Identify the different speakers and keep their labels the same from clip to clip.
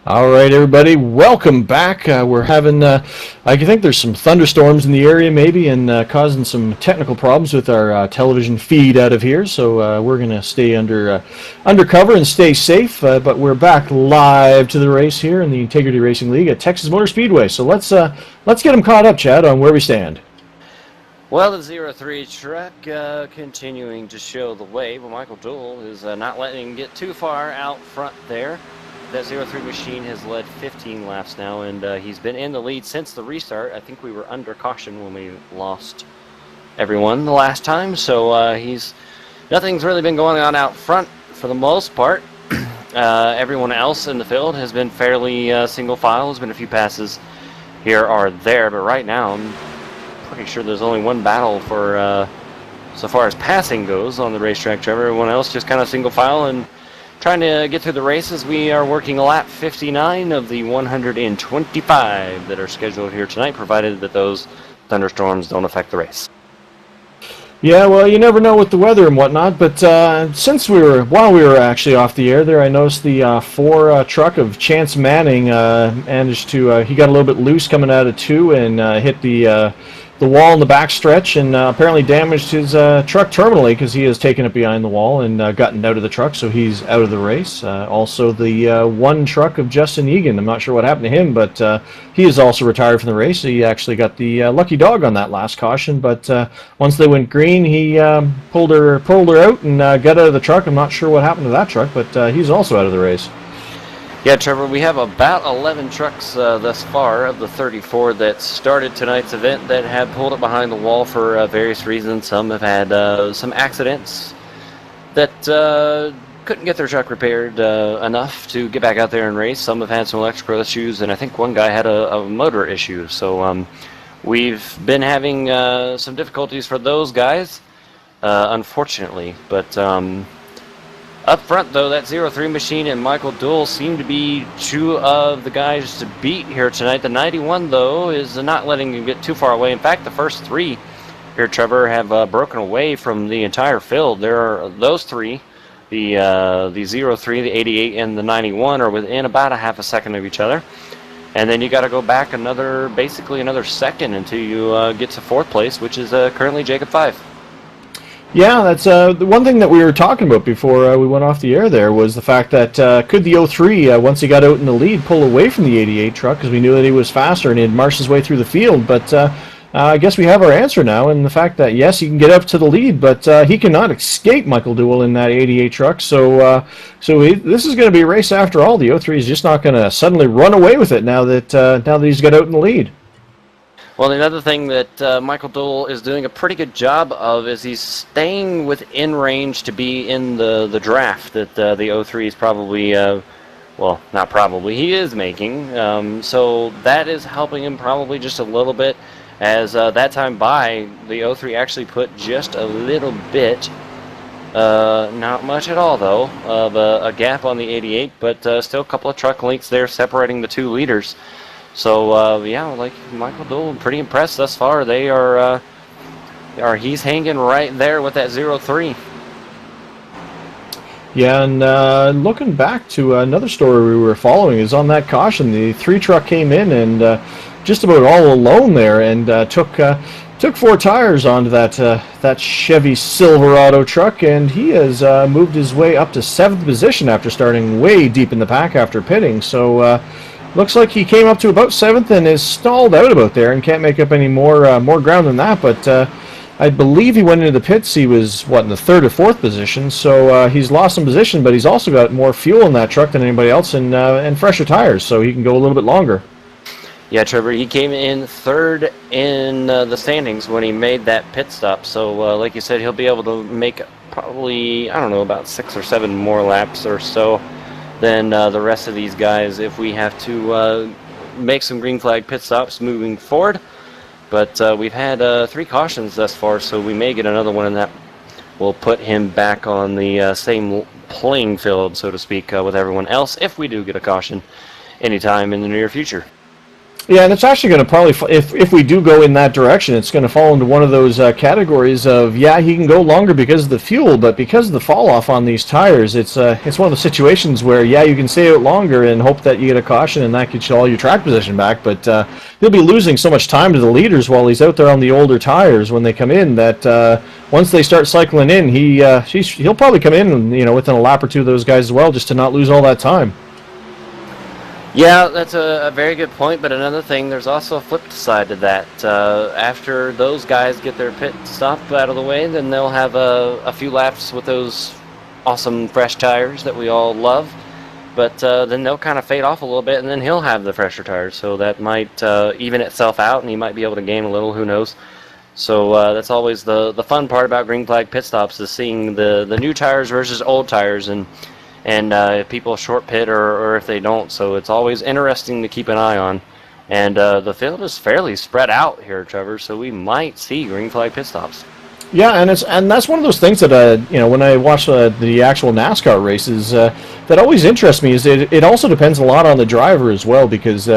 Speaker 1: All right, everybody, welcome back. We're having, I think there's some thunderstorms in the area maybe and causing some technical problems with our television feed out of here. So we're going to stay undercover and stay safe. But we're back live to the race here in the Integrity Racing League at Texas Motor Speedway. So let's get them caught up, Chad, on where we stand.
Speaker 2: Well, the 03 truck continuing to show the way, but Michael Dool is not letting him get too far out front there. That 03 machine has led 15 laps now, and he's been in the lead since the restart. I think we were under caution when we lost everyone the last time, so nothing's really been going on out front for the most part. Everyone else in the field has been fairly single file. There's been a few passes here or there, but right now I'm pretty sure there's only one battle for so far as passing goes on the racetrack, Trevor. Everyone else just kind of single file and trying to get through the races. We are working lap 59 of the 125 that are scheduled here tonight, provided that those thunderstorms don't affect the race.
Speaker 1: Yeah, well, you never know with the weather and whatnot, but while we were actually off the air there, I noticed the 4 truck of Chance Manning managed to, he got a little bit loose coming out of 2 and hit the wall in the backstretch and apparently damaged his truck terminally because he has taken it behind the wall and gotten out of the truck, so he's out of the race. Also, the 1 truck of Justin Egan, I'm not sure what happened to him, but he is also retired from the race. He actually got the lucky dog on that last caution, but once they went green, he pulled her out and got out of the truck. I'm not sure what happened to that truck, but he's also out of the race.
Speaker 2: Yeah, Trevor, we have about 11 trucks thus far of the 34 that started tonight's event that have pulled it behind the wall for various reasons. Some have had some accidents that couldn't get their truck repaired enough to get back out there and race. Some have had some electrical issues, and I think one guy had a motor issue. So we've been having some difficulties for those guys, unfortunately. But up front, though, that 03 machine and Michael Dool seem to be 2 of the guys to beat here tonight. The 91, though, is not letting him get too far away. In fact, the first 3 here, Trevor, have broken away from the entire field. There are those 3, the 03, the 88, and the 91 are within about a half a second of each other. And then you got to go back basically another second until you get to 4th place, which is currently Jacob 5.
Speaker 1: Yeah, that's the one thing that we were talking about before we went off the air there was the fact that could the 03, once he got out in the lead, pull away from the 88 truck because we knew that he was faster and he'd marched his way through the field. But I guess we have our answer now in the fact that, yes, he can get up to the lead, but he cannot escape Michael Dool in that 88 truck. So this is going to be a race after all. The 03 is just not going to suddenly run away with it now that he's got out in the lead.
Speaker 2: Well, another thing that Michael Dool is doing a pretty good job of is he's staying within range to be in the draft that the 03 is probably, well, not probably, he is making. So that is helping him probably just a little bit, as that time by, the 03 actually put just a little bit, not much at all though, of a gap on the 88, but still a couple of truck lengths there separating the 2 leaders. So, yeah, like Michael Dool, pretty impressed thus far. He's hanging right there with that 03.
Speaker 1: Yeah, and looking back to another story we were following is on that caution. The 3 truck came in and just about all alone there and took 4 tires onto that Chevy Silverado truck, and he has moved his way up to 7th position after starting way deep in the pack after pitting. So looks like he came up to about 7th and is stalled out about there and can't make up any more ground than that. But I believe he went into the pits. He was, in the 3rd or 4th position. So he's lost some position, but he's also got more fuel in that truck than anybody else and fresher tires, so he can go a little bit longer.
Speaker 2: Yeah, Trevor, he came in 3rd in the standings when he made that pit stop. So, like you said, he'll be able to make probably, I don't know, about 6 or 7 more laps or so than the rest of these guys if we have to make some green flag pit stops moving forward. But we've had 3 cautions thus far, so we may get another one, and that will put him back on the same playing field, so to speak, with everyone else if we do get a caution anytime in the near future.
Speaker 1: Yeah, and it's actually going to probably, if we do go in that direction, it's going to fall into one of those categories of, yeah, he can go longer because of the fuel, but because of the fall off on these tires, it's one of the situations where, yeah, you can stay out longer and hope that you get a caution and that gets you all your track position back, but he'll be losing so much time to the leaders while he's out there on the older tires when they come in that once they start cycling in, he'll probably come in, within a lap or two of those guys as well, just to not lose all that time.
Speaker 2: Yeah, that's a very good point, but another thing, there's also a flip side to that. After those guys get their pit stop out of the way, then they'll have a few laps with those awesome fresh tires that we all love, but then they'll kind of fade off a little bit, and then he'll have the fresher tires, so that might even itself out, and he might be able to gain a little, who knows. So that's always the fun part about green flag pit stops, is seeing the new tires versus old tires, and if people short pit or if they don't. So it's always interesting to keep an eye on. And the field is fairly spread out here, Trevor, so we might see green flag pit stops.
Speaker 1: Yeah, and that's one of those things that when I watch the actual NASCAR races, that always interests me. Is it also depends a lot on the driver as well, because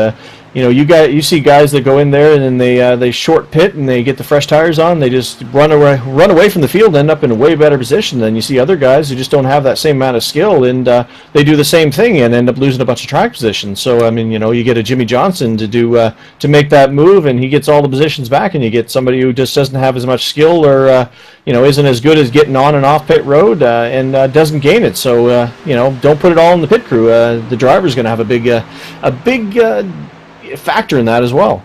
Speaker 1: you see guys that go in there and then they short pit and they get the fresh tires on, they just run away from the field and end up in a way better position than you see other guys who just don't have that same amount of skill, and they do the same thing and end up losing a bunch of track positions. So I mean, you get a Jimmy Johnson to make that move, and he gets all the positions back, and you get somebody who just doesn't have as much skill or isn't as good as getting on and off pit road and doesn't gain it. So don't put it all in the pit crew. The driver's going to have a big factor in that as well.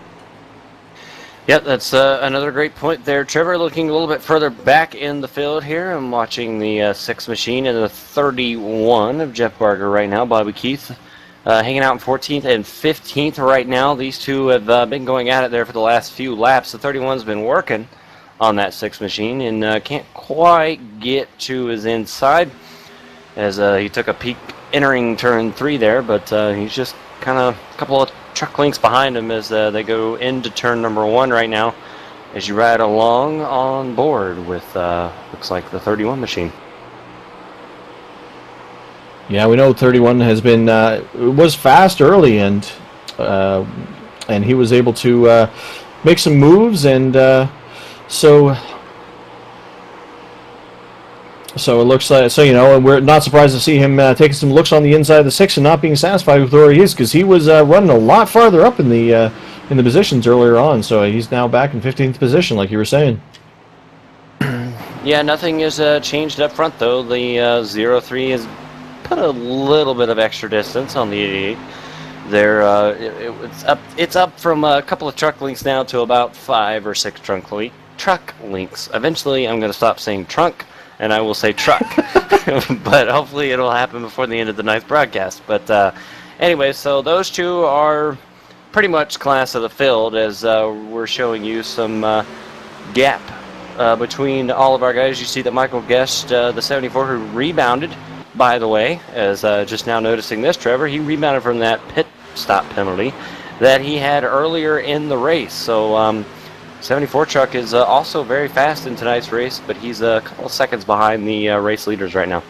Speaker 2: Yep, that's another great point there, Trevor. Looking a little bit further back in the field here, I'm watching the 6 machine and the 31 of Jeff Barger right now. Bobby Keith hanging out in 14th and 15th right now. These two have been going at it there for the last few laps. The 31's been working on that 6 machine and can't quite get to his inside, as he took a peek entering turn 3 there, but he's just kind of a couple of truck lengths behind him as they go into turn number 1 right now, as you ride along on board with looks like the 31 machine.
Speaker 1: Yeah, we know 31 has been was fast early, and he was able to make some moves, and so it looks like, and we're not surprised to see him taking some looks on the inside of the 6 and not being satisfied with where he is, because he was running a lot farther up in the positions earlier on. So he's now back in 15th position, like you were saying.
Speaker 2: Yeah, nothing has changed up front though. The 03 has put a little bit of extra distance on the 88. There, it's up from a couple of truck lengths now to about 5 or 6 truck lengths. Eventually, I'm going to stop saying trunk, and I will say truck. But hopefully it'll happen before the end of the ninth broadcast. But anyway, so those two are pretty much class of the field, as we're showing you some gap between all of our guys. You see that Michael Guest, the 74, who rebounded, by the way, as just now noticing this, Trevor, he rebounded from that pit stop penalty that he had earlier in the race. So 74 truck is also very fast in tonight's race, but he's a couple of seconds behind the race leaders right now.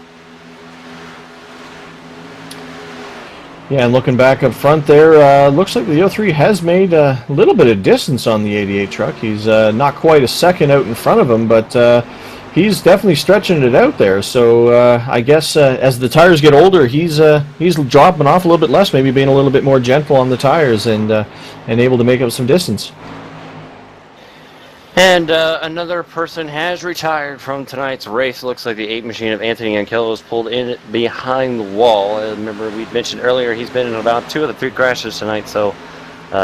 Speaker 1: Yeah, and looking back up front there, looks like the 03 has made a little bit of distance on the 88 truck. He's not quite a second out in front of him, but he's definitely stretching it out there. So I guess as the tires get older, he's dropping off a little bit less, maybe being a little bit more gentle on the tires and able to make up some distance.
Speaker 2: And another person has retired from tonight's race. Looks like the 8 machine of Anthony Ankello is pulled in behind the wall. Remember, we mentioned earlier he's been in about 2 of the 3 crashes tonight, so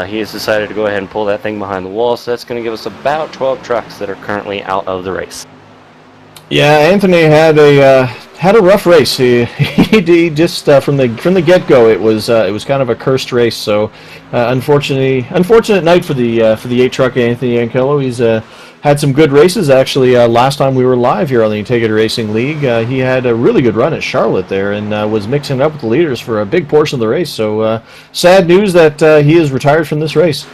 Speaker 2: he has decided to go ahead and pull that thing behind the wall. So that's going to give us about 12 trucks that are currently out of the race. Yeah,
Speaker 1: Anthony had a rough race. He just from the get-go it was kind of a cursed race. So unfortunate night for the 8 truck Anthony Ankello. He's had some good races actually. Last time we were live here on the Integrity Racing League, he had a really good run at Charlotte there and was mixing it up with the leaders for a big portion of the race. So sad news that he is retired from this race.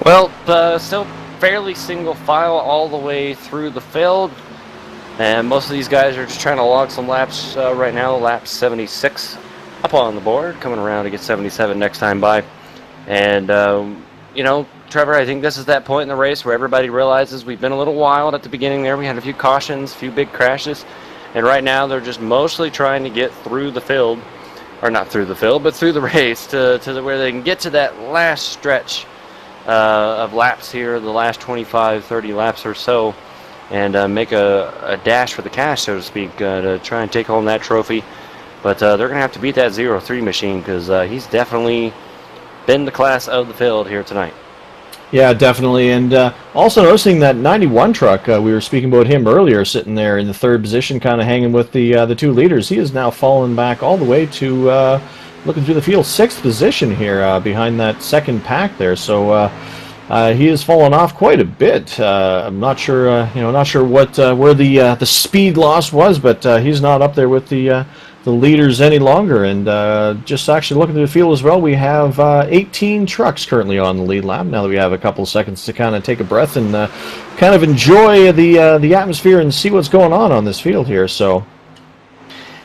Speaker 2: Well, still fairly single file all the way through the field, and most of these guys are just trying to log some laps right now. Lap 76 up on the board, coming around to get 77 next time by. And, you know, Trevor, I think this is that point in the race where everybody realizes we've been a little wild at the beginning there. We had a few cautions, a few big crashes. And right now they're just mostly trying to get through the field, or not through the field, but through the race to where they can get to that last stretch of laps here, the last 25, 30 laps or so, and make a dash for the cash, so to speak, to try and take home that trophy. But they're going to have to beat that 0-3 machine because he's definitely been the class of the field here tonight.
Speaker 1: Yeah, definitely. And also noticing that 91 truck, we were speaking about him earlier, sitting there in the third position, kind of hanging with the two leaders. He has now fallen back all the way to, looking through the field, sixth position here behind that second pack there. So he has fallen off quite a bit. I'm not sure, not sure what where the speed loss was, but he's not up there with the leaders any longer. And just actually looking through the field as well, we have 18 trucks currently on the lead lap. Now that we have a couple of seconds to kind of take a breath and kind of enjoy the atmosphere and see what's going on this field here. So.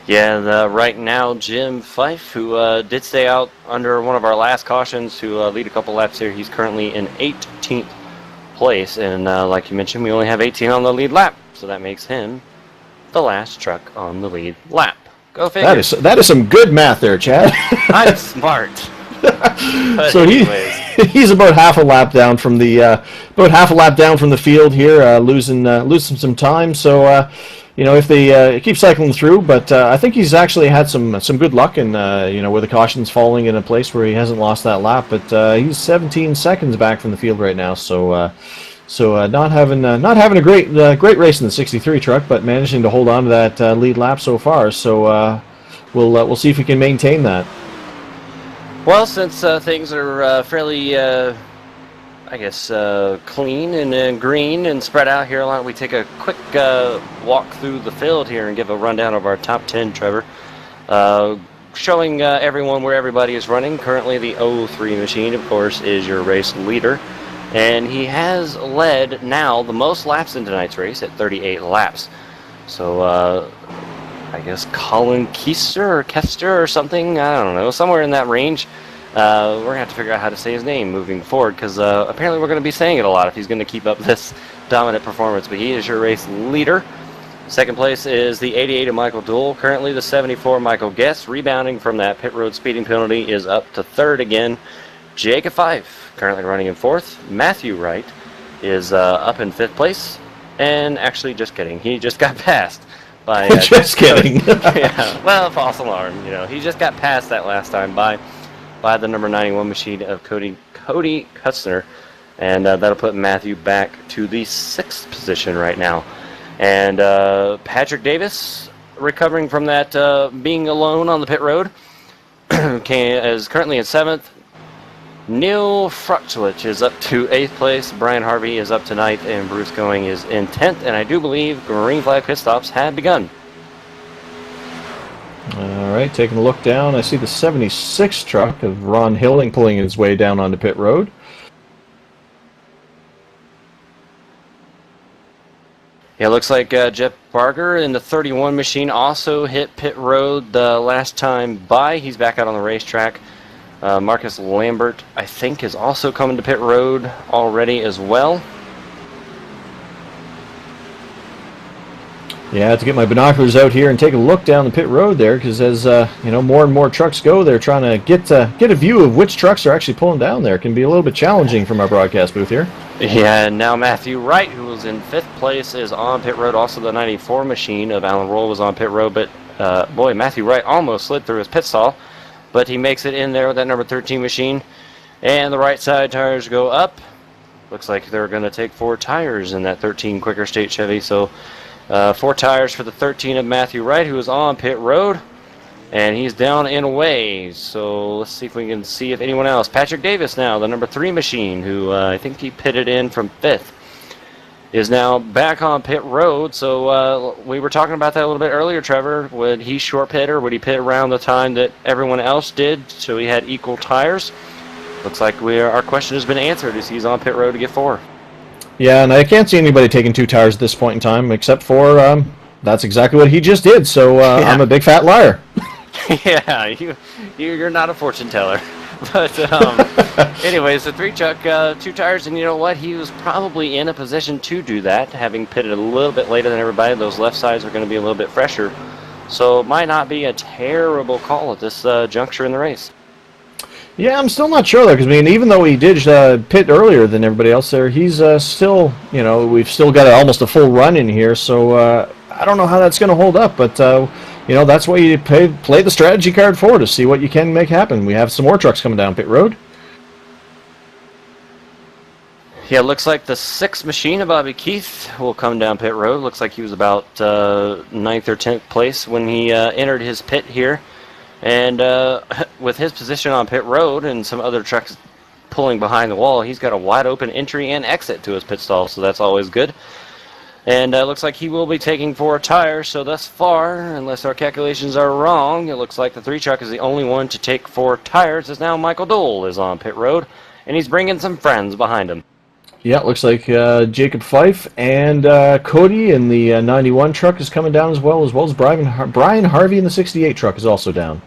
Speaker 2: Yeah, right now Jim Fife, who did stay out under one of our last cautions to lead a couple laps here, he's currently in 18th place. And like you mentioned, we only have 18 on the lead lap, so that makes him the last truck on the lead lap. Go figure.
Speaker 1: That is some good math there, Chad.
Speaker 2: I'm smart.
Speaker 1: So he's about half a lap down from the field here, losing some time. So if they keep cycling through, but I think he's actually had some good luck in where the caution's falling in a place where he hasn't lost that lap. But he's 17 seconds back from the field right now. So not having a great race in the 63 truck, but managing to hold on to that lead lap so far. So we'll see if we can maintain that.
Speaker 2: Well, since things are fairly, clean and green and spread out here, why don't we take a quick walk through the field here and give a rundown of our top 10, Trevor. Showing everyone where everybody is running. Currently, the 03 machine, of course, is your race leader. And he has led now the most laps in tonight's race at 38 laps. So, I guess Colin Kester or something, I don't know, somewhere in that range. We're going to have to figure out how to say his name moving forward, because apparently we're going to be saying it a lot if he's going to keep up this dominant performance. But he is your race leader. Second place is the 88 of Michael Dool. Currently the 74 Michael Guest, rebounding from that pit road speeding penalty, is up to third again. Jacob Fife, currently running in fourth. Matthew Wright is up in fifth place. And actually, just kidding, he just got passed by...
Speaker 1: just kidding.
Speaker 2: Yeah, well, false alarm. He just got passed that last time by the number 91 machine of Cody Kutzner. And that'll put Matthew back to the sixth position right now. And Patrick Davis, recovering from that being alone on the pit road, is currently in seventh. Neil Fruchtlich is up to 8th place. Brian Harvey is up tonight, and Bruce Going is in 10th. And I do believe green flag pit stops had begun.
Speaker 1: All right, taking a look down, I see the 76 truck of Ron Hilling pulling his way down onto pit road.
Speaker 2: Yeah, it looks like Jeff Barger in the 31 machine also hit pit road the last time by. He's back out on the racetrack. Marcus Lambert, I think, is also coming to pit road already as well. Yeah, I have to get my binoculars out here and take a look down the pit road there, because as more and more trucks go, they're trying to get a view of which trucks are actually pulling down there. It can be a little bit challenging from our broadcast booth here. Yeah, and now Matthew Wright, who was in fifth place, is on pit road. Also, the 94 machine of Alan Roll was on pit road, but boy, Matthew Wright almost slid through his pit stall. But he makes it in there with that number 13 machine. And the right side tires go up. Looks like they're going to take 4 tires in that 13 Quicker State Chevy. So 4 tires for the 13 of Matthew Wright, who is on pit road. And he's down and away. So let's see if we can see if anyone else. Patrick Davis now, the number 3 machine, who I think he pitted in from 5th, is now back on pit road. So we were talking about that a little bit earlier, Trevor. Would he short pit, or would he pit around the time that everyone else did, so he had equal tires? Looks like our question has been answered, as he's on pit road to get 4. Yeah, and I can't see anybody taking 2 tires at this point in time, except for that's exactly what he just did. So I'm a big fat liar. Yeah, you're not a fortune teller. But anyways, the three truck, two tires, and you know what? He was probably in a position to do that, having pitted a little bit later than everybody. Those left sides are going to be a little bit fresher, so it might not be a terrible call at this juncture in the race.
Speaker 1: Yeah, I'm still not sure though, because I mean, even though he did pit earlier than everybody else there, he's still, you know, we've still got almost a full run in here, so I don't know how that's going to hold up, but you know, that's why you play the strategy card for, to see what you can make happen. We have some more trucks coming down pit road.
Speaker 2: Yeah, looks like the sixth machine of Bobby Keith will come down pit road. Looks like he was about 9th or 10th place when he entered his pit here. And with his position on pit road and some other trucks pulling behind the wall, he's got a wide open entry and exit to his pit stall, so that's always good. And looks like he will be taking 4 tires, so thus far, unless our calculations are wrong, it looks like the 3 truck is the only one to take 4 tires, as now Michael Dole is on pit road, and he's bringing some friends behind him.
Speaker 1: Yeah, it looks like Jacob Fife and Cody in the 91 truck is coming down as well as Brian Harvey in the 68 truck is also down.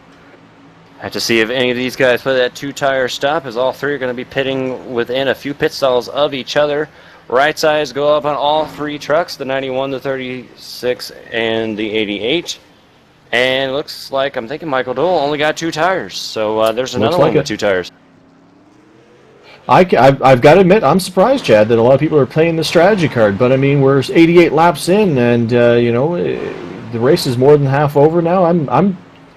Speaker 2: I have to see if any of these guys put that 2-tire stop, as all 3 are going to be pitting within a few pit stalls of each other. Right sides go up on all 3 trucks, the 91, the 36, and the 88. And it looks like, I'm thinking Michael Dole only got 2 tires, so there's another one with 2 tires.
Speaker 1: I've got to admit, I'm surprised, Chad, that a lot of people are playing the strategy card. But I mean, we're 88 laps in, and you know, the race is more than half over now.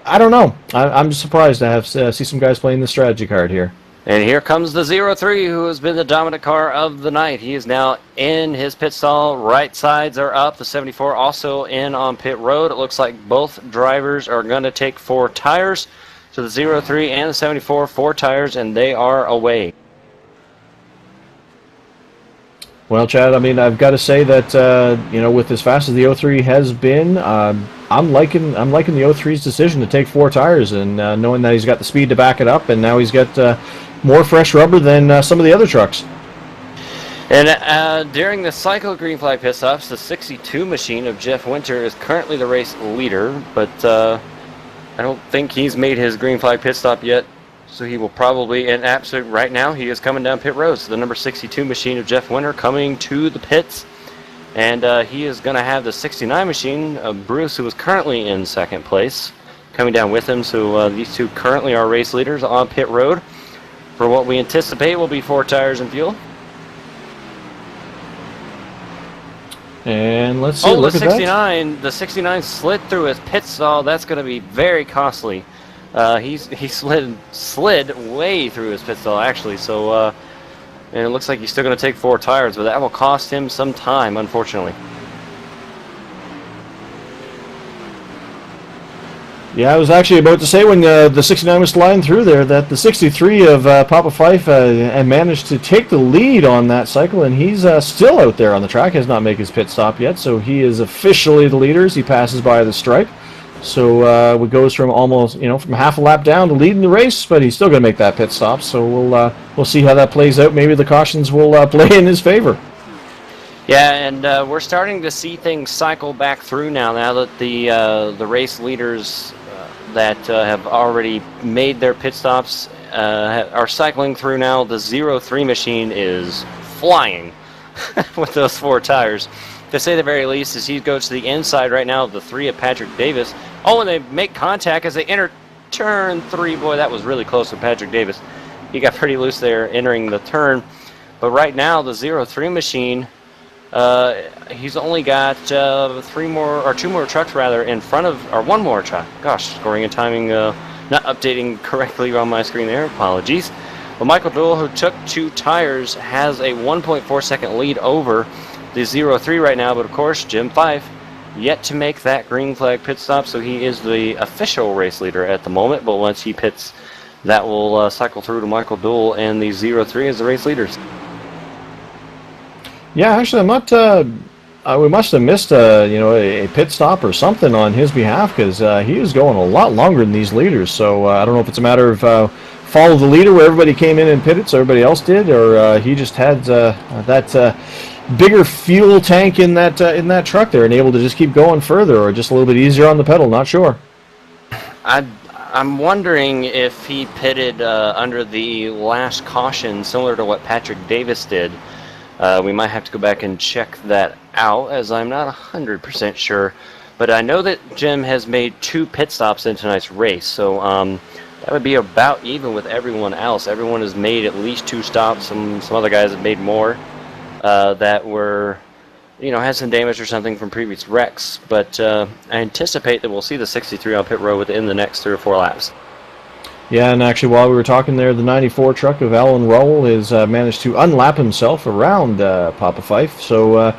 Speaker 1: I don't know. I'm surprised to see some guys playing the strategy card here.
Speaker 2: And here comes the 03, who has been the dominant car of the night. He is now in his pit stall. Right sides are up. The 74 also in on pit road. It looks like both drivers are going to take 4 tires. So the 03 and the 74, 4 tires, and they are away.
Speaker 1: Well, Chad, I mean, I've got to say that you know, with as fast as the 03 has been, I'm liking the 03's decision to take 4 tires, and knowing that he's got the speed to back it up, and now he's got more fresh rubber than some of the other trucks.
Speaker 2: And during the cycle green flag pit stops, the 62 machine of Jeff Winter is currently the race leader, but I don't think he's made his green flag pit stop yet. So he will probably, and absolutely right now, he is coming down pit road. So the number 62 machine of Jeff Winter coming to the pits. And he is going to have the 69 machine of Bruce, who is currently in 2nd place, coming down with him. So these 2 currently are race leaders on pit road for what we anticipate will be 4 tires and fuel.
Speaker 1: And let's see.
Speaker 2: Oh,
Speaker 1: look
Speaker 2: the
Speaker 1: at
Speaker 2: 69! The 69 slid through his pit stall. That's going to be very costly. He slid way through his pit stall, actually, so and it looks like he's still going to take 4 tires, but that will cost him some time, unfortunately.
Speaker 1: Yeah, I was actually about to say when the 69 was sliding through there that the 63 of Papa Fife managed to take the lead on that cycle, and he's still out there on the track, has not made his pit stop yet, so he is officially the leader as he passes by the stripe. So it goes from almost, you know, from half a lap down to leading the race, but he's still going to make that pit stop. So we'll see how that plays out. Maybe the cautions will play in his favor.
Speaker 2: Yeah, and we're starting to see things cycle back through now that the race leaders that have already made their pit stops are cycling through now. The 03 machine is flying with those 4 tires. To say the very least, as he goes to the inside right now of the 3 of Patrick Davis. Oh, and they make contact as they enter turn 3. Boy, that was really close with Patrick Davis. He got pretty loose there entering the turn. But right now, the 03 machine, he's only got 2 more trucks rather in front of, or 1 more truck. Gosh, scoring and timing not updating correctly on my screen there. Apologies. But Michael Dole, who took 2 tires, has a 1.4 second lead over the 03 right now, but of course Jim Fife yet to make that green flag pit stop, so he is the official race leader at the moment, but once he pits, that will cycle through to Michael Dole and the 03 as the race leaders. Yeah,
Speaker 1: actually, I'm not. We must have missed you know, a pit stop or something on his behalf, because he is going a lot longer than these leaders. So I don't know if it's a matter of follow the leader where everybody came in and pitted, so everybody else did, or he just had that bigger fuel tank in that truck there and able to just keep going further, or just a little bit easier on the pedal. Not sure.
Speaker 2: I I'm wondering if he pitted under the last caution, similar to what Patrick Davis did. We might have to go back and check that out, as I'm not 100% sure. But I know that Jim has made 2 pit stops in tonight's race, so that would be about even with everyone else. Everyone has made at least 2 stops. Some other guys have made more that were, had some damage or something from previous wrecks. But I anticipate that we'll see the 63 on pit road within the next 3 or 4 laps.
Speaker 1: Yeah, and actually, while we were talking there, the 94 truck of Alan Rowell has managed to unlap himself around Papa Fife. So,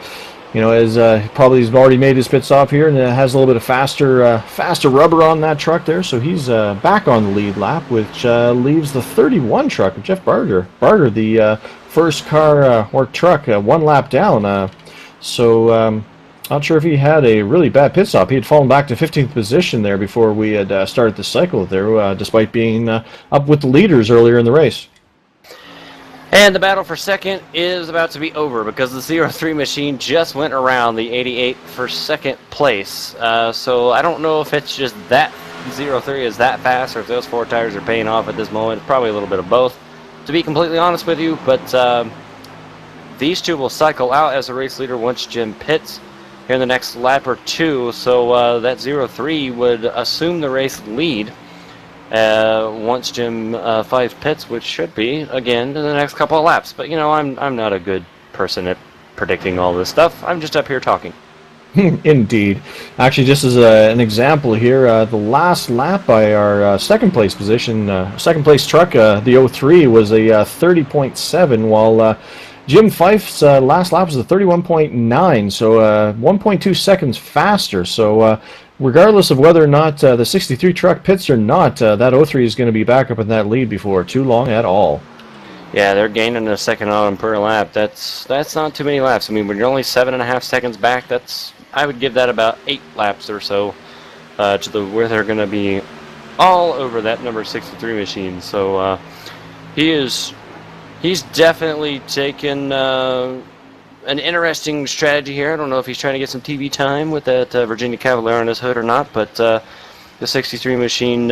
Speaker 1: as probably he's already made his pit stop here, and has a little bit of faster rubber on that truck there. So he's back on the lead lap, which leaves the 31 truck of Jeff Barger. Barger, the first car or truck, 1 lap down. Not sure if he had a really bad pit stop. He had fallen back to 15th position there before we had started the cycle there, despite being up with the leaders earlier in the race.
Speaker 2: And the battle for second is about to be over because the 03 machine just went around the 88 for second place. So I don't know if it's just that 03 is that fast or if those 4 tires are paying off at this moment. It's probably a little bit of both, to be completely honest with you. But these 2 will cycle out as a race leader once Jim pits here in the next lap or 2, so that 03 would assume the race lead once Jim Fife pits, which should be, again, in the next couple of laps. But, I'm not a good person at predicting all this stuff. I'm just up here talking.
Speaker 1: Indeed. Actually, just as an example here, the last lap by our second place truck, the 03, was a 30.7, while Jim Fife's last lap was a 31.9, so 1.2 seconds faster. So regardless of whether or not the 63 truck pits or not, that 03 is going to be back up in that lead before too long at all.
Speaker 2: Yeah, they're gaining a second on him per lap. That's not too many laps. I mean, when you're only 7.5 seconds back, I would give that about 8 laps or so to where they're going to be all over that number 63 machine. So He's definitely taken an interesting strategy here. I don't know if he's trying to get some TV time with that Virginia Cavalier on his hood or not, but the 63 machine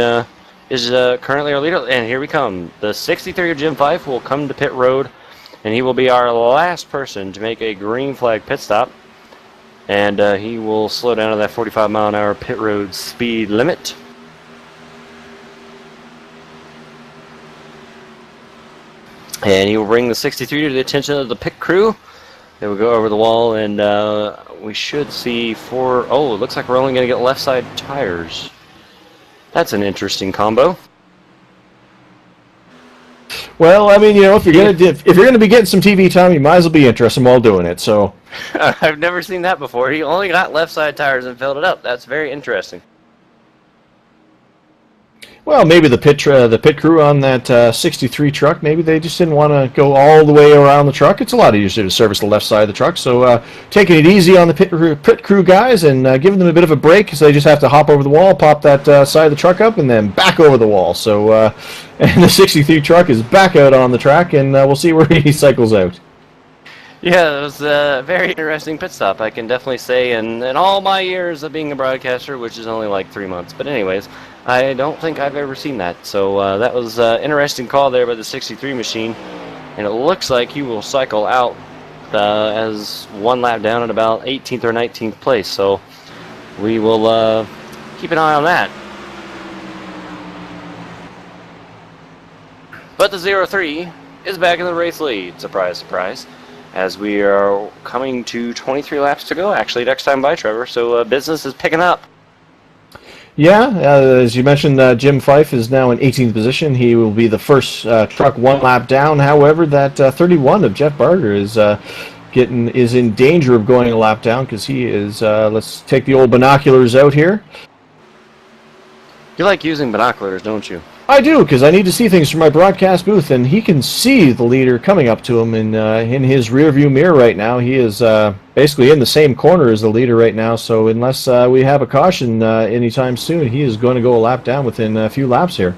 Speaker 2: is currently our leader. And here we come. The 63 of Jim Fife will come to pit road, and he will be our last person to make a green flag pit stop. And he will slow down to that 45-mile-an-hour pit road speed limit. And he will bring the 63 to the attention of the pit crew. They will go over the wall, and we should see 4... Oh, it looks like we're only going to get left side tires. That's an interesting combo.
Speaker 1: Well, I mean, if you're gonna be getting some TV time, you might as well be interested while doing it. So
Speaker 2: I've never seen that before. He only got left side tires and filled it up. That's very interesting.
Speaker 1: Well, maybe the pit crew on that 63 truck, maybe they just didn't want to go all the way around the truck. It's a lot easier to service the left side of the truck, so taking it easy on the pit crew guys and giving them a bit of a break, because they just have to hop over the wall, pop that side of the truck up, and then back over the wall. So and the 63 truck is back out on the track, and we'll see where he cycles out.
Speaker 2: Yeah, it was a very interesting pit stop, I can definitely say, in all my years of being a broadcaster, which is only like 3 months. But anyways, I don't think I've ever seen that. So that was an interesting call there by the 63 machine. And it looks like he will cycle out as 1 lap down at about 18th or 19th place. So we will keep an eye on that. But the 03 is back in the race lead. Surprise, surprise. As we are coming to 23 laps to go, actually, next time by, Trevor. So business is picking up.
Speaker 1: Yeah, as you mentioned, Jim Fife is now in 18th position. He will be the first truck 1 lap down. However, that 31 of Jeff Barger is in danger of going a lap down, because he is. Let's take the old binoculars out here.
Speaker 2: You like using binoculars, don't you?
Speaker 1: I do, because I need to see things from my broadcast booth, and he can see the leader coming up to him in his rearview mirror right now. He is basically in the same corner as the leader right now, so unless we have a caution anytime soon, he is going to go a lap down within a few laps here.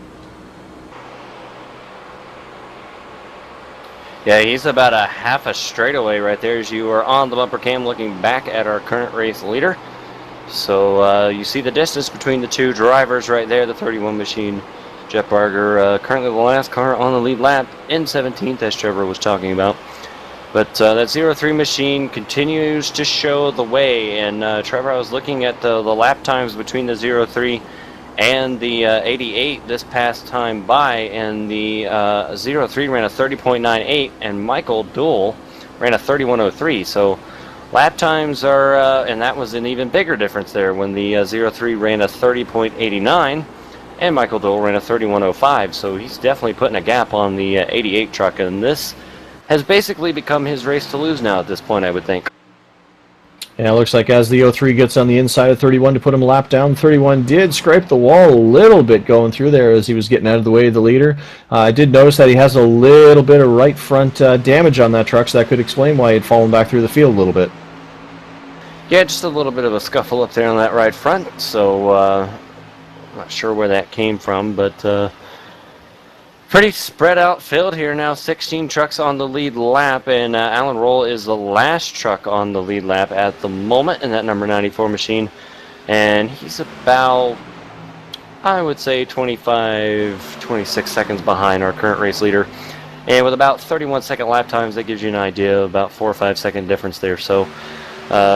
Speaker 2: Yeah, he's about a half a straightaway right there as you are on the bumper cam looking back at our current race leader. So you see the distance between the two drivers right there. The 31 machine, Jeff Barger, currently the last car on the lead lap in 17th, as Trevor was talking about. But that 03 machine continues to show the way. And Trevor, I was looking at the lap times between the 03 and the 88 this past time by, and the 03 ran a 30.98, and Michael Duell ran a 31.03. So lap times are, and that was an even bigger difference there when the 03 ran a 30.89 and Michael Duell ran a 31.05. So he's definitely putting a gap on the 88 truck, and this has basically become his race to lose now at this point, I would think.
Speaker 1: Yeah, it looks like as the 03 gets on the inside of 31 to put him a lap down, 31 did scrape the wall a little bit going through there as he was getting out of the way of the leader. I did notice that he has a little bit of right front damage on that truck, so that could explain why he'd fallen back through the field a little bit.
Speaker 2: Yeah, just a little bit of a scuffle up there on that right front, so I'm not sure where that came from, but pretty spread out field here now. 16 trucks on the lead lap, and Alan Roll is the last truck on the lead lap at the moment in that number 94 machine, and he's about, I would say, 26 seconds behind our current race leader, and with about 31-second lap times, that gives you an idea of about 4 or 5 second difference there. So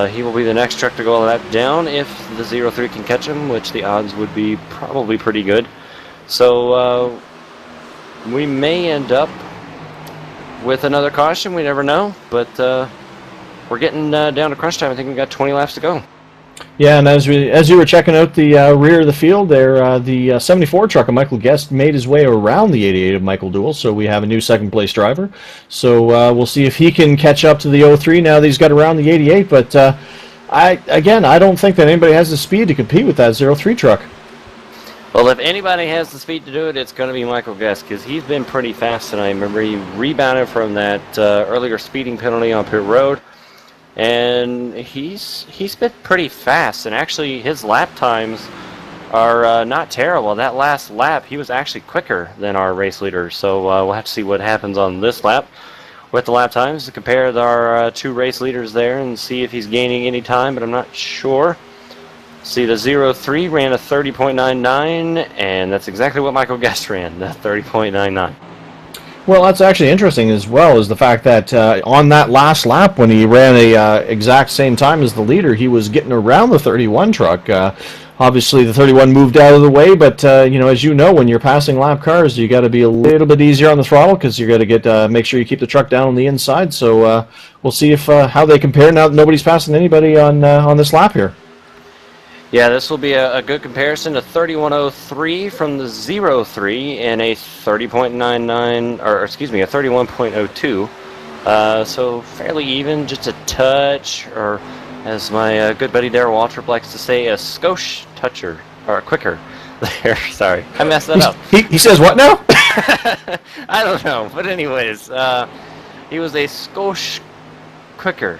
Speaker 2: he will be the next truck to go a lap down if the 03 can catch him, which the odds would be probably pretty good. So we may end up with another caution. We never know, but we're getting down to crunch time. I think we got 20 laps to go.
Speaker 1: Yeah, and as you were checking out the rear of the field there, the 74 truck of Michael Guest made his way around the 88 of Michael Duell, so we have a new second place driver. So we'll see if he can catch up to the 03 now that he's got around the 88, but I don't think that anybody has the speed to compete with that 03 truck.
Speaker 2: Well, if anybody has the speed to do it, it's going to be Michael Guest, because he's been pretty fast tonight. Remember, he rebounded from that earlier speeding penalty on pit road, and he's been pretty fast. And actually, his lap times are not terrible. That last lap, he was actually quicker than our race leader. So we'll have to see what happens on this lap with the lap times to compare our two race leaders there and see if he's gaining any time, but I'm not sure. See, the 03 ran a 30.99, and that's exactly what Michael Guest ran, the 30.99.
Speaker 1: Well, that's actually interesting as well, is the fact that on that last lap when he ran a exact same time as the leader, he was getting around the 31 truck. Obviously, the 31 moved out of the way, but as you know, when you're passing lap cars, you got to be a little bit easier on the throttle because you got to get make sure you keep the truck down on the inside. So we'll see if how they compare now that nobody's passing anybody on this lap here.
Speaker 2: Yeah, this will be a good comparison to 31.03 from the 03 and a 30.99, or excuse me, a 31.02. So fairly even, just a touch, or as my good buddy Darrell Waltrip likes to say, a skosh toucher, or quicker. There, sorry, I messed that up.
Speaker 1: He says what now?
Speaker 2: I don't know, but anyways, he was a skosh quicker.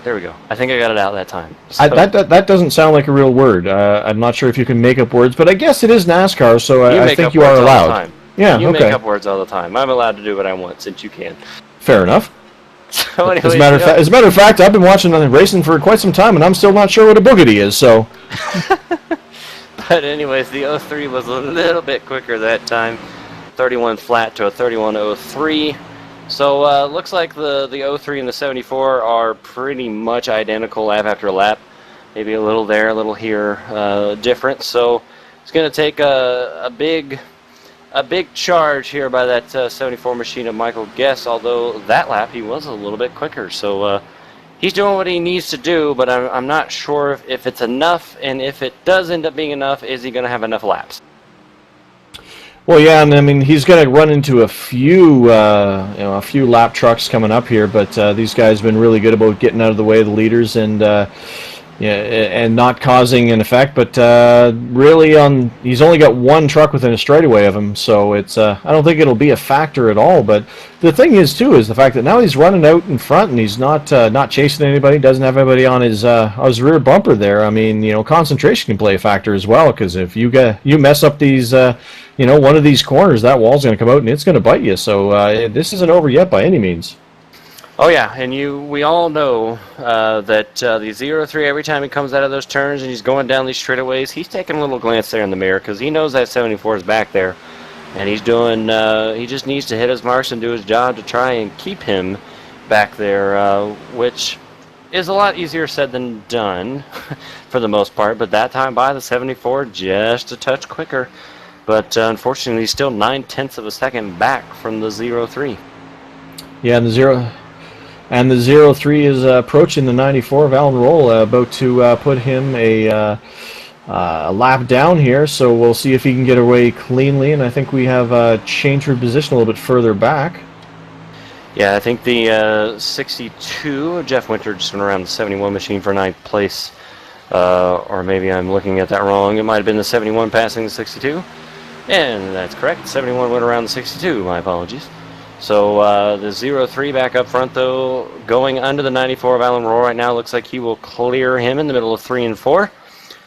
Speaker 2: There we go. I think I got it out that time. So,
Speaker 1: that doesn't sound like a real word. I'm not sure if you can make up words, but I guess it is NASCAR, so I think you are allowed. Yeah,
Speaker 2: you
Speaker 1: okay.
Speaker 2: make up words all the time. I'm allowed to do what I want since you can.
Speaker 1: Fair enough.
Speaker 2: So anyways,
Speaker 1: as a matter of fact, I've been watching racing for quite some time, and I'm still not sure what a boogity is. So.
Speaker 2: But anyways, the 03 was a little bit quicker that time, 31 flat to a 31.03. So looks like the 03 and the 74 are pretty much identical lap after lap. Maybe a little there, a little here different. So it's going to take a big charge here by that 74 machine of Michael Guest, although that lap he was a little bit quicker. So he's doing what he needs to do, but I'm not sure if it's enough, and if it does end up being enough, is he going to have enough laps?
Speaker 1: Well, yeah, and I mean he's going to run into a few lap trucks coming up here, but these guys have been really good about getting out of the way of the leaders and not causing an effect. But really, he's only got one truck within a straightaway of him, so it's I don't think it'll be a factor at all. But the thing is too is the fact that now he's running out in front and he's not chasing anybody, doesn't have anybody on his rear bumper there. I mean, concentration can play a factor as well, because if you mess up these one of these corners, that wall's going to come out and it's going to bite you. So this isn't over yet by any means.
Speaker 2: Oh yeah, and we all know that the 03, every time he comes out of those turns and he's going down these straightaways, he's taking a little glance there in the mirror because he knows that 74 is back there, and he's doing. He just needs to hit his marks and do his job to try and keep him back there, which is a lot easier said than done for the most part. But that time by the 74 just a touch quicker, but unfortunately he's still 9/10 of a second back from the 03.
Speaker 1: Yeah, and the 03 is approaching the 94 of Alan Roll, about to put him a lap down here. So we'll see if he can get away cleanly. And I think we have changed her position a little bit further back.
Speaker 2: Yeah, I think the 62, Jeff Winter just went around the 71 machine for 9th place. Or maybe I'm looking at that wrong. It might have been the 71 passing the 62. And that's correct. 71 went around the 62. My apologies. So the 03 back up front, though, going under the 94 of Alan Roll right now. Looks like he will clear him in the middle of 3 and 4.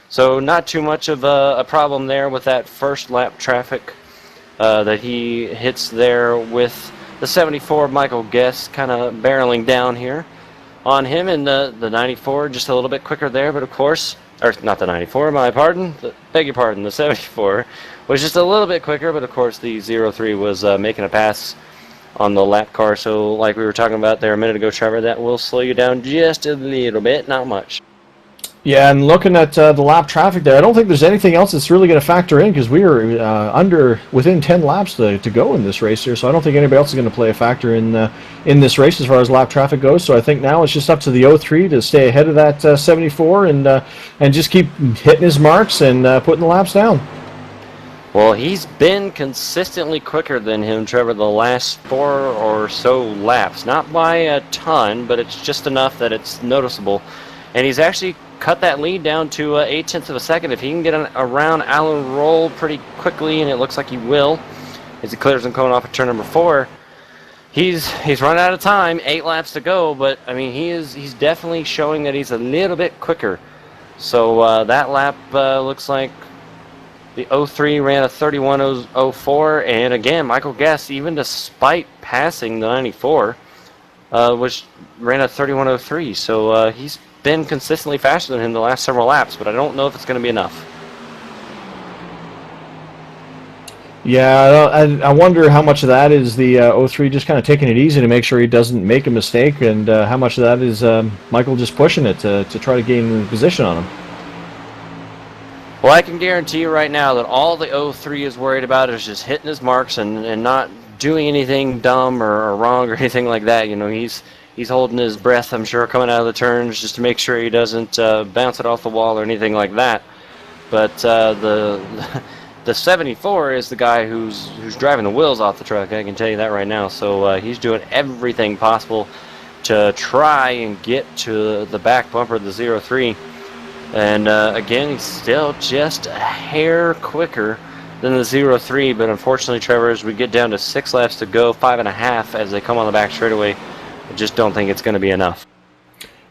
Speaker 2: So not too much of a problem there with that first lap traffic that he hits there with the 74 of Michael Guest kind of barreling down here on him. And the 94 just a little bit quicker there, but of course, or not the 94, my pardon, beg your pardon, the 74 was just a little bit quicker, but of course the 03 was making a pass on the lap car. So like we were talking about there a minute ago, Trevor, that will slow you down just a little bit, not much.
Speaker 1: Yeah, and looking at the lap traffic there, I don't think there's anything else that's really going to factor in because we are within 10 laps to go in this race here. So I don't think anybody else is going to play a factor in this race as far as lap traffic goes. So I think now it's just up to the 03 to stay ahead of that 74 and just keep hitting his marks and putting the laps down.
Speaker 2: Well, he's been consistently quicker than him, Trevor, the last 4 or so laps. Not by a ton, but it's just enough that it's noticeable. And he's actually cut that lead down to 8/10 of a second. If he can get around Alan Roll pretty quickly, and it looks like he will, as he clears him coming off of turn number 4, he's run out of time. 8 laps to go, but I mean he's definitely showing that he's a little bit quicker. So that lap looks like the 03 ran a 31:04, and again Michael Guest, even despite passing the 94, which ran a 31:03. So he's been consistently faster than him the last several laps, but I don't know if it's going to be enough.
Speaker 1: Yeah, I wonder how much of that is the 03 just kind of taking it easy to make sure he doesn't make a mistake, and how much of that is Michael just pushing it to try to gain the position on him.
Speaker 2: Well, I can guarantee you right now that all the 03 is worried about is just hitting his marks and not doing anything dumb or wrong or anything like that. You know, he's holding his breath, I'm sure, coming out of the turns just to make sure he doesn't bounce it off the wall or anything like that. But the 74 is the guy who's driving the wheels off the truck, I can tell you that right now. So he's doing everything possible to try and get to the back bumper of the 03. And again, he's still just a hair quicker than the 03, but unfortunately, Trevor, as we get down to 6 laps to go, 5.5 as they come on the back straightaway, I just don't think it's going to be enough.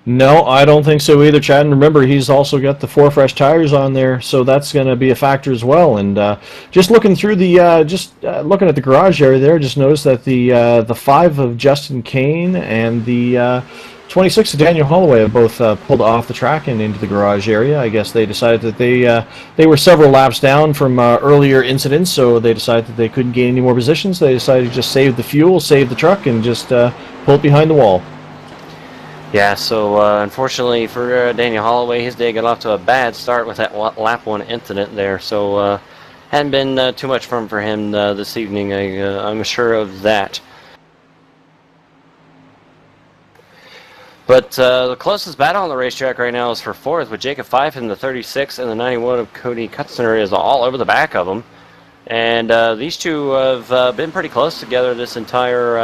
Speaker 1: No, I don't think so either, Chad. And remember, he's also got the 4 fresh tires on there, so that's going to be a factor as well. And just looking through looking at the garage area there, just noticed that the 5 of Justin Kane and the 26 of Daniel Holloway have both pulled off the track and into the garage area. I guess they decided that they were several laps down from earlier incidents, so they decided that they couldn't gain any more positions. They decided to just save the fuel, save the truck, and just pull it behind the wall.
Speaker 2: Yeah, so unfortunately for Daniel Holloway, his day got off to a bad start with that lap 1 incident there. So hadn't been too much fun for him this evening, I'm sure of that. But the closest battle on the racetrack right now is for 4th, with Jacob Fife in the 36, and the 91 of Cody Kutzner is all over the back of him. And these two have been pretty close together this entire,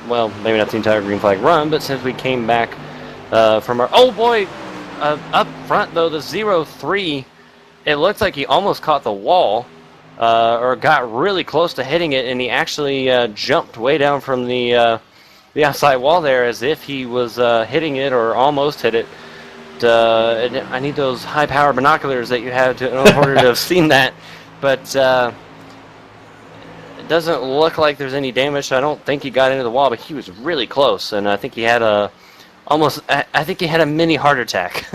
Speaker 2: well, maybe not the entire green flag run, but since we came back from our, oh boy, up front though, the 03, it looks like he almost caught the wall, or got really close to hitting it, and he actually jumped way down from the outside wall there as if he was hitting it or almost hit it. I need those high-power binoculars that you have in order to have seen that. But it doesn't look like there's any damage. I don't think he got into the wall, but he was really close, and I think he had a mini heart attack.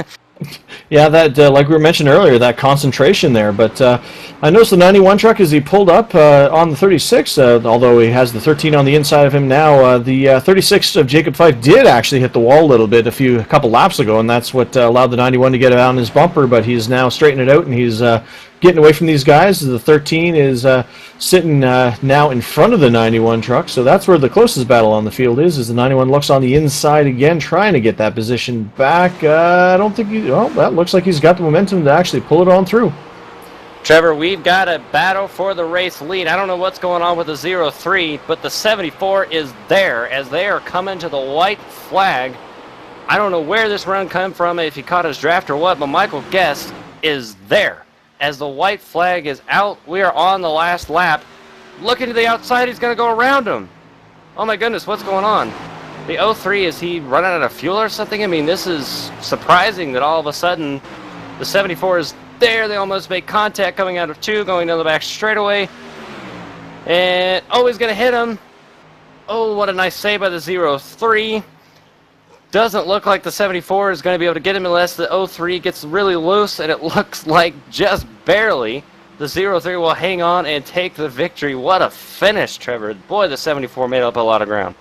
Speaker 1: Yeah, that like we were mentioned earlier, that concentration there. But I noticed the 91 truck as he pulled up on the 36, although he has the 13 on the inside of him now. The 36 of Jacob Fife did actually hit the wall a little bit a couple laps ago, and that's what allowed the 91 to get around his bumper. But he's now straightening it out, and he's getting away from these guys. The 13 is sitting now in front of the 91 truck, so that's where the closest battle on the field is. As the 91 looks on the inside again, trying to get that position back. I don't think he. Well, that looks like he's got the momentum to actually pull it on through.
Speaker 2: Trevor, we've got a battle for the race lead. I don't know what's going on with the 03, but the 74 is there as they are coming to the white flag. I don't know where this run came from, if he caught his draft or what, but Michael Guest is there. As the white flag is out, we are on the last lap. Looking to the outside, he's going to go around him. Oh my goodness, what's going on? The 03, is he running out of fuel or something? I mean, this is surprising that all of a sudden the 74 is there. They almost make contact coming out of 2, going down the back straightaway. And, oh, he's going to hit him. Oh, what a nice save by the 03. Doesn't look like the 74 is going to be able to get him unless the 03 gets really loose, and it looks like just barely the 03 will hang on and take the victory. What a finish, Trevor. Boy, the 74 made up a lot of ground.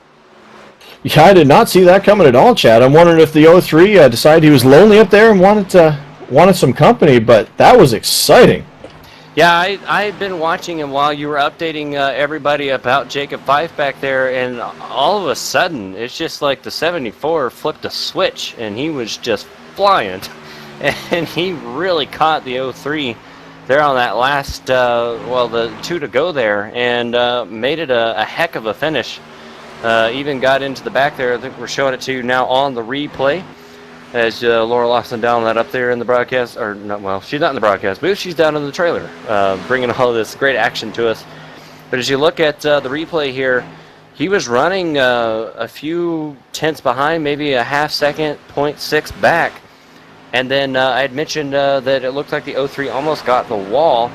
Speaker 1: Yeah, I did not see that coming at all, Chad. I'm wondering if the 03 decided he was lonely up there and wanted some company, but that was exciting.
Speaker 2: Yeah, I've been watching him while you were updating everybody about Jacob Fife back there, and all of a sudden, it's just like the 74 flipped a switch, and he was just flying. And he really caught the 03 there on that last, the 2 to go there, and made it a heck of a finish. Even got into the back there. I think we're showing it to you now on the replay. As Laura Lawson down that up there in the broadcast, or not, well, she's not in the broadcast booth, she's down in the trailer, bringing all this great action to us. But as you look at the replay here, he was running a few tenths behind, maybe a half second, 0.6 back. And then I had mentioned that it looked like the 03 almost got the wall,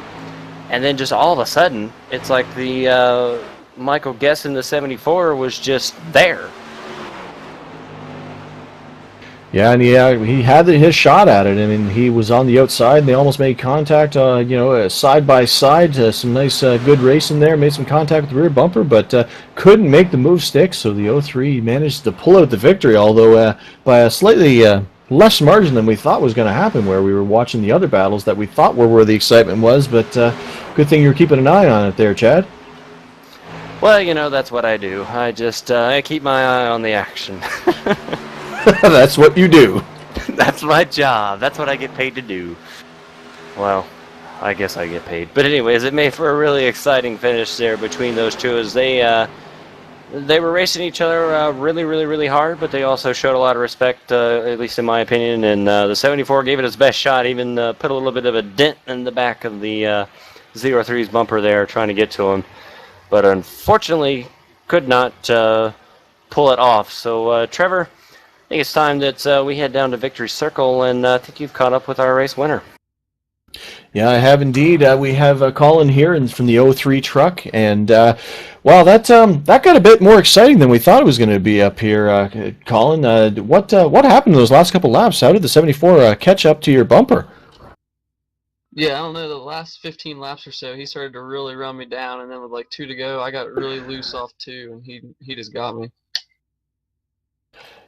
Speaker 2: and then just all of a sudden, it's like the Michael Guest in the 74 was just there.
Speaker 1: Yeah, and he had his shot at it. I mean, he was on the outside, and they almost made contact, side by side. Some nice, good racing there. Made some contact with the rear bumper, but couldn't make the move stick, so the 03 managed to pull out the victory, although by a slightly less margin than we thought was going to happen, where we were watching the other battles that we thought were where the excitement was, but good thing you were keeping an eye on it there, Chad.
Speaker 2: Well, that's what I do. I keep my eye on the action.
Speaker 1: That's what you do.
Speaker 2: That's my job. That's what I get paid to do. Well, I guess I get paid. But anyways, it made for a really exciting finish there between those two as they were racing each other really, really, really hard, but they also showed a lot of respect, at least in my opinion. And the 74 gave it his best shot, even put a little bit of a dent in the back of the 03's bumper there, trying to get to him. But unfortunately, could not pull it off. So, Trevor, I think it's time that we head down to Victory Circle, and I think you've caught up with our race winner.
Speaker 1: Yeah, I have indeed. We have Colin here from the 03 truck, and that got a bit more exciting than we thought it was going to be up here. Colin, what happened in those last couple laps? How did the 74 catch up to your bumper?
Speaker 3: Yeah, I don't know, the last 15 laps or so, he started to really run me down, and then with like 2 to go, I got really loose off 2, and he just got me.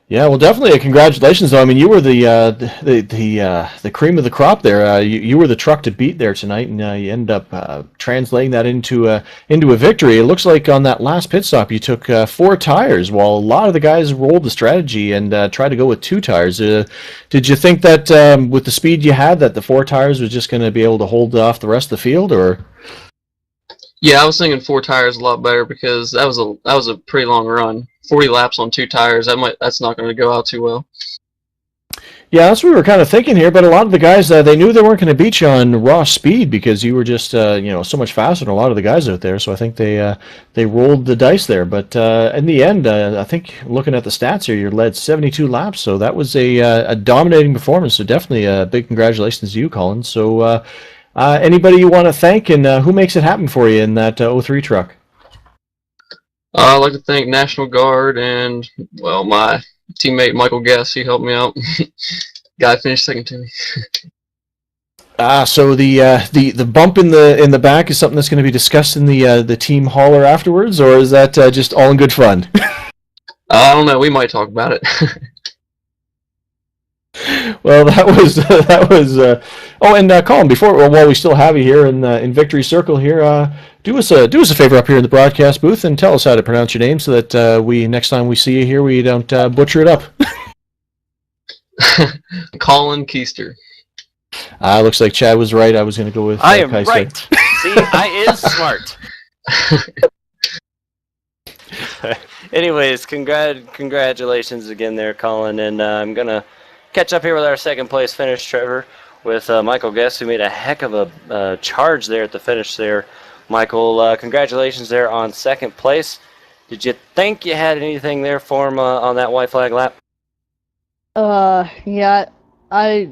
Speaker 1: Yeah, well, definitely. Congratulations, though. I mean, you were the cream of the crop there. You were the truck to beat there tonight, and you ended up translating that into a victory. It looks like on that last pit stop you took 4 tires, while a lot of the guys rolled the strategy and tried to go with 2 tires. Did you think that with the speed you had, that the 4 tires was just going to be able to hold off the rest of the field, or?
Speaker 3: Yeah, I was thinking 4 tires a lot better because that was a pretty long run. 40 laps on 2 tires, that's not going to go out too well.
Speaker 1: Yeah, that's what we were kind of thinking here, but a lot of the guys, they knew they weren't going to beat you on raw speed because you were just, so much faster than a lot of the guys out there, so I think they rolled the dice there. But in the end, I think looking at the stats here, you led 72 laps, so that was a dominating performance, so definitely a big congratulations to you, Colin. So anybody you want to thank, and who makes it happen for you in that 03 truck?
Speaker 3: I'd like to thank National Guard and, well, my teammate Michael Guess. He helped me out. Guy finished second to me.
Speaker 1: So the bump in the back is something that's going to be discussed in the team hauler afterwards, or is that just all in good fun?
Speaker 3: I don't know. We might talk about it.
Speaker 1: Well, that was. Oh, and Colin, while we still have you here in Victory Circle here, do us a favor up here in the broadcast booth and tell us how to pronounce your name so that we next time we see you here we don't butcher it up.
Speaker 3: Colin Keister.
Speaker 1: Looks like Chad was right. I was going to go with.
Speaker 2: I am
Speaker 1: Keister.
Speaker 2: right. See, I is smart. Anyways, congratulations again there, Colin, and I'm gonna catch up here with our second place finish, Trevor, with Michael Guest, who made a heck of a charge there at the finish there. Michael, congratulations there on second place. Did you think you had anything there for him on that white flag lap?
Speaker 4: Yeah, I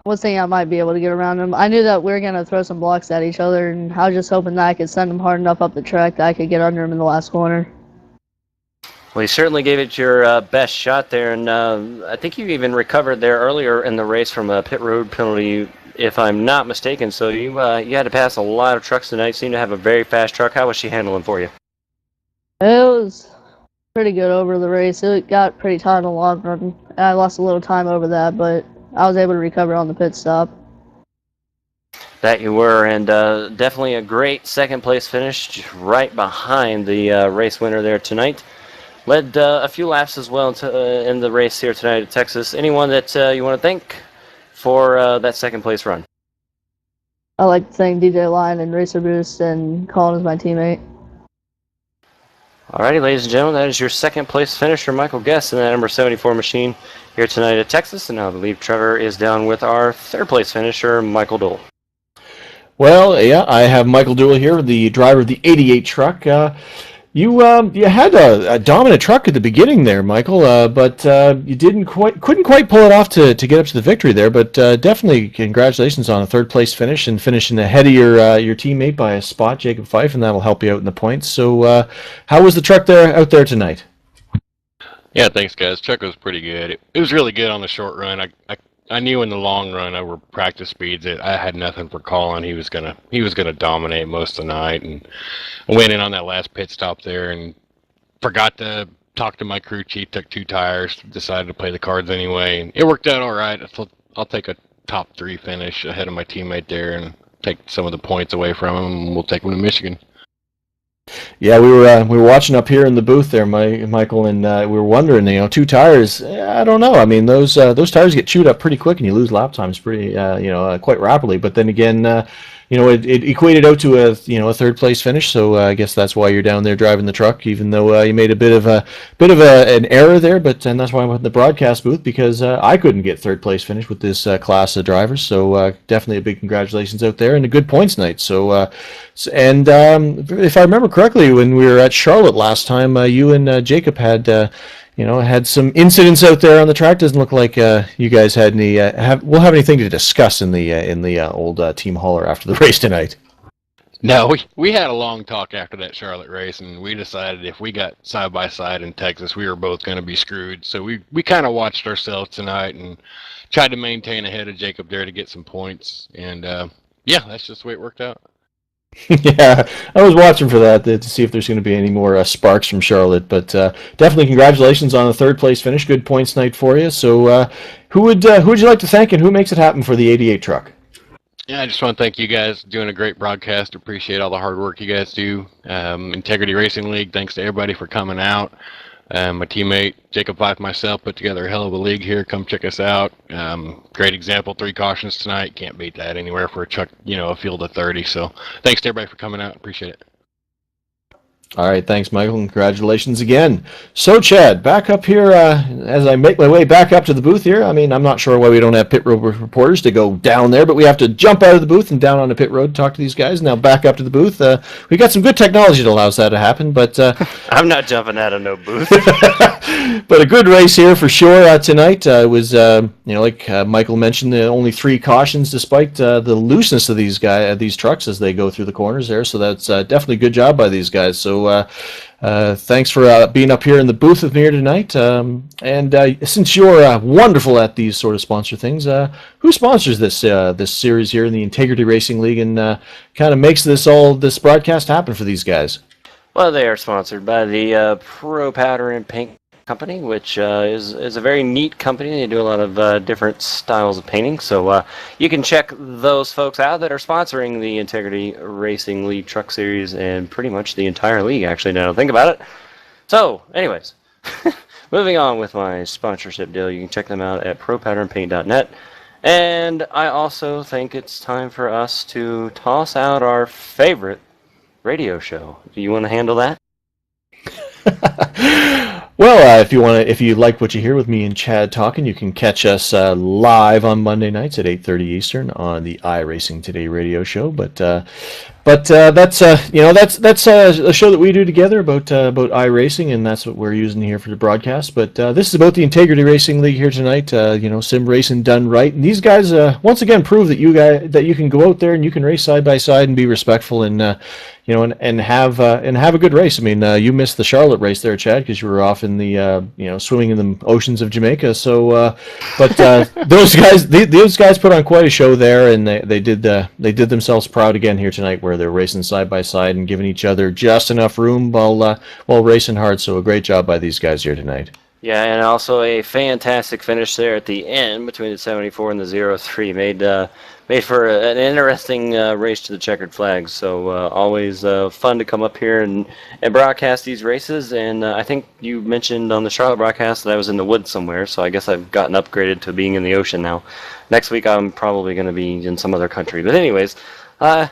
Speaker 4: was thinking I might be able to get around him. I knew that we were going to throw some blocks at each other, and I was just hoping that I could send him hard enough up the track that I could get under him in the last corner.
Speaker 2: Well, you certainly gave it your best shot there, and I think you even recovered there earlier in the race from a pit road penalty, if I'm not mistaken. So you had to pass a lot of trucks tonight. Seemed to have a very fast truck. How was she handling for you?
Speaker 4: It was pretty good over the race. It got pretty tight in the long run. I lost a little time over that, but I was able to recover on the pit stop.
Speaker 2: That you were, and definitely a great second place finish right behind the race winner there tonight. Led a few laps as well in the race here tonight at Texas. Anyone that you want to thank for that second place run?
Speaker 4: I'd like to thank DJ Lyon and Racer Boost and Colin as my teammate.
Speaker 2: Alrighty, ladies and gentlemen, that is your second place finisher, Michael Guest, in that number 74 machine here tonight at Texas. And now I believe Trevor is down with our third place finisher, Michael Dole.
Speaker 1: Well, yeah, I have Michael Dooley here, the driver of the 88 truck. You had a dominant truck at the beginning there, Michael, but you couldn't quite pull it off to get up to the victory there. But definitely congratulations on a third place finish and finishing ahead of your teammate by a spot, Jacob Fife, and that'll help you out in the points. So, how was the truck out there tonight?
Speaker 5: Yeah, thanks, guys. Truck was pretty good. It was really good on the short run. I knew in the long run over practice speeds that I had nothing for Colin. He was gonna dominate most of the night, and I went in on that last pit stop there and forgot to talk to my crew chief. Took 2 tires, decided to play the cards anyway, and it worked out all right. I'll take a top 3 finish ahead of my teammate there and take some of the points away from him, and we'll take him to Michigan.
Speaker 1: Yeah, we were watching up here in the booth there, Michael, and we were wondering, 2 tires. I don't know. I mean, those tires get chewed up pretty quick, and you lose lap times pretty, quite rapidly. But then again, it equated out to a third place finish. So I guess that's why you're down there driving the truck, even though you made a bit of an error there. And that's why I went in the broadcast booth, because I couldn't get third place finish with this class of drivers. So definitely a big congratulations out there and a good points night. So if I remember correctly, when we were at Charlotte last time, you and Jacob had had some incidents out there on the track. Doesn't look like you guys had any we'll have anything to discuss in the old team hauler after the race tonight.
Speaker 5: No, we had a long talk after that Charlotte race, and we decided if we got side by side in Texas, we were both going to be screwed. So we kind of watched ourselves tonight and tried to maintain ahead of Jacob there to get some points. And yeah, that's just the way it worked out.
Speaker 1: Yeah, I was watching for that to see if there's going to be any more sparks from Charlotte, but definitely congratulations on the third place finish. Good points night for you. So, who would you like to thank, and who makes it happen for the 88 truck?
Speaker 5: Yeah, I just want to thank you guys for doing a great broadcast. Appreciate all the hard work you guys do. Integrity Racing League, thanks to everybody for coming out. My teammate Jacob Fife, myself, put together a hell of a league here. Come check us out. Great example, 3 cautions tonight. Can't beat that anywhere for a truck, a field of 30. So thanks to everybody for coming out. Appreciate it.
Speaker 1: All right, thanks, Michael, and congratulations again. So, Chad, back up here as I make my way back up to the booth here. I mean, I'm not sure why we don't have pit road reporters to go down there, but we have to jump out of the booth and down on the pit road to talk to these guys. Now back up to the booth. We got some good technology that allows that to happen, but
Speaker 2: I'm not jumping out of no booth.
Speaker 1: But a good race here for sure tonight. It was, like Michael mentioned, only 3 cautions despite the looseness of these trucks as they go through the corners there. So that's definitely a good job by these guys. So So thanks for being up here in the booth with me here tonight. Since you're wonderful at these sort of sponsor things, who sponsors this series here in the Integrity Racing League and kind of makes this broadcast happen for these guys?
Speaker 2: Well, they are sponsored by the Pro Powder and Paint Company, which is a very neat company. They do a lot of different styles of painting, so you can check those folks out that are sponsoring the Integrity Racing League Truck Series and pretty much the entire league, actually, now that I think about it. So, anyways, moving on with my sponsorship deal, you can check them out at propowderandpaint.net. And I also think it's time for us to toss out our favorite radio show. Do you want to handle that?
Speaker 1: Well, if you like what you hear with me and Chad talking, you can catch us live on Monday nights at 8:30 Eastern on the iRacing Today radio show. But that's a show that we do together about iRacing, and that's what we're using here for the broadcast. But this is about the Integrity Racing League here tonight. Sim racing done right, and these guys once again prove that you can go out there and you can race side by side and be respectful and and have a good race. I mean, you missed the Charlotte race there, Chad, because you were off in the swimming in the oceans of Jamaica. So, but those guys put on quite a show there, and they did themselves proud again here tonight, where they're racing side by side and giving each other just enough room while racing hard. So, a great job by these guys here tonight.
Speaker 2: Yeah, and also a fantastic finish there at the end between the 74 and the 03. Made for an interesting race to the checkered flags. So always fun to come up here and broadcast these races. And I think you mentioned on the Charlotte broadcast that I was in the woods somewhere. So I guess I've gotten upgraded to being in the ocean now. Next week I'm probably going to be in some other country. But anyways, leave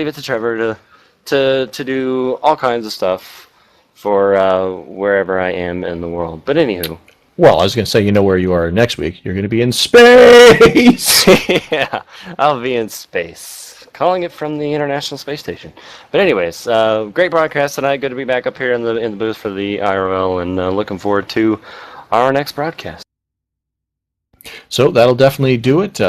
Speaker 2: it to Trevor to do all kinds of stuff for wherever I am in the world. But anywho.
Speaker 1: Well, I was going to say, you know where you are next week. You're going to be in space!
Speaker 2: Yeah, I'll be in space. Calling it from the International Space Station. But anyways, great broadcast tonight. Good to be back up here in the booth for the IRL, and looking forward to our next broadcast.
Speaker 1: So that'll definitely do it.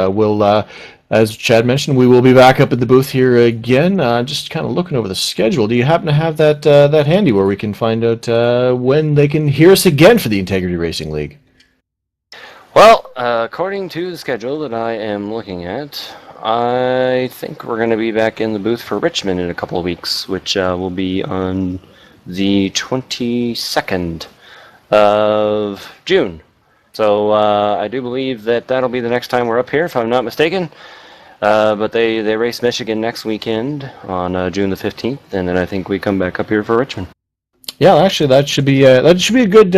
Speaker 1: As Chad mentioned, we will be back up at the booth here again. Just kind of looking over the schedule. Do you happen to have that handy where we can find out when they can hear us again for the Integrity Racing League?
Speaker 2: Well, according to the schedule that I am looking at, I think we're going to be back in the booth for Richmond in a couple of weeks, which will be on the 22nd of June. So I do believe that'll be the next time we're up here, if I'm not mistaken. But they race Michigan next weekend on June the 15th, and then I think we come back up here for Richmond.
Speaker 1: Yeah, actually, that should be a good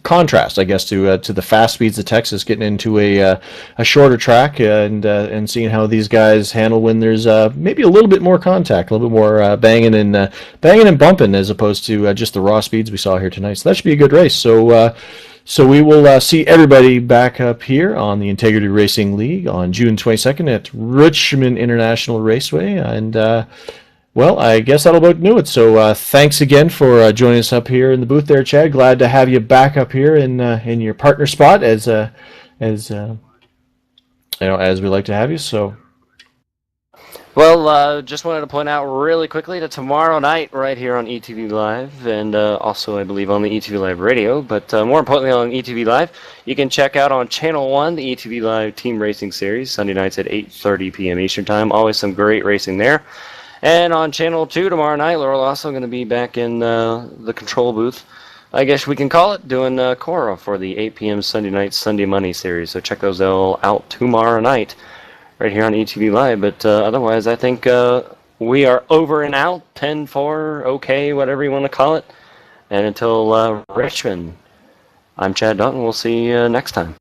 Speaker 1: contrast, I guess, to the fast speeds of Texas, getting into a shorter track and seeing how these guys handle when there's maybe a little bit more contact, a little bit more banging and bumping, as opposed to just the raw speeds we saw here tonight. So that should be a good race. So we will see everybody back up here on the Integrity Racing League on June 22nd at Richmond International Raceway. And, well, I guess that'll about do it. So thanks again for joining us up here in the booth there, Chad. Glad to have you back up here in your partner spot as we like to have you. So.
Speaker 2: Well, just wanted to point out really quickly that tomorrow night, right here on ETV Live, and also I believe on the ETV Live radio, but more importantly on ETV Live, you can check out on Channel 1 the ETV Live Team Racing Series, Sunday nights at 8:30 p.m. Eastern Time. Always some great racing there. And on Channel 2 tomorrow night, Laurel also going to be back in the control booth, I guess we can call it, doing Cora for the 8 p.m. Sunday night Sunday Money Series. So check those all out tomorrow night, right here on ETV Live. But otherwise, I think we are over and out, 10-4, okay, whatever you want to call it. And until Richmond, I'm Chad Dutton. We'll see you next time.